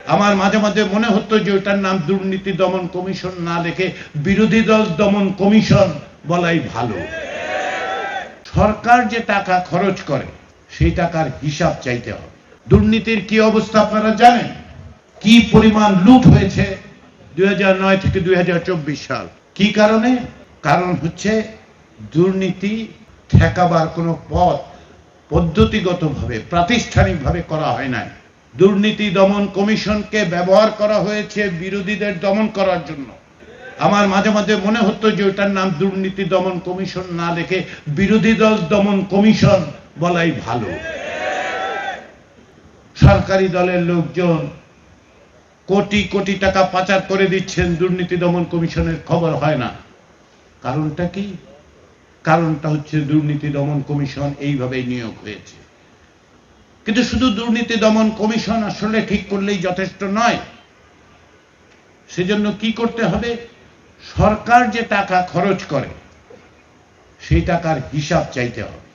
আমার মাঝে মাঝে মনে হতো যে ওটার নাম দুর্নীতি দমন কমিশন না লিখে বিরোধী দল দমন কমিশন বলাই ভালো। সরকার যে টাকা খরচ করে সেই টাকার হিসাব চাইতে হবে। দুর্নীতির কি অবস্থা আপনারা জানেন? কি পরিমাণ লুট হয়েছে 2009 থেকে 2024 সাল। কি কারণে? কারণ হচ্ছে দুর্নীতি ঠেকাবার কোনো পথ পদ্ধতিগতভাবে প্রাতিষ্ঠানিকভাবে করা হয় নাই। দুর্নীতি দমন কমিশনকে ব্যবহার করা হয়েছে বিরোধীদের দমন করার জন্য। আমার মাঝে মাঝে মনে হতো যে ওটার নাম দুর্নীতি দমন কমিশন না লিখে বিরোধী দল দমন কমিশন বলাই ভালো। সরকারি দলের লোকজন কোটি কোটি টাকা পাচার করে দিচ্ছেন, দুর্নীতি দমন কমিশনের খবর হয় না। কারণটা কি? কারণটা হচ্ছে দুর্নীতি দমন কমিশন এইভাবেই নিয়োগ হয়েছে। কিন্তু শুধু দুর্নীতি দমন কমিশন আসলে ঠিক করলেই যথেষ্ট নয়। সেজন্য কি করতে হবে? সরকার যে টাকা খরচ করে সেই টাকার হিসাব চাইতে হবে।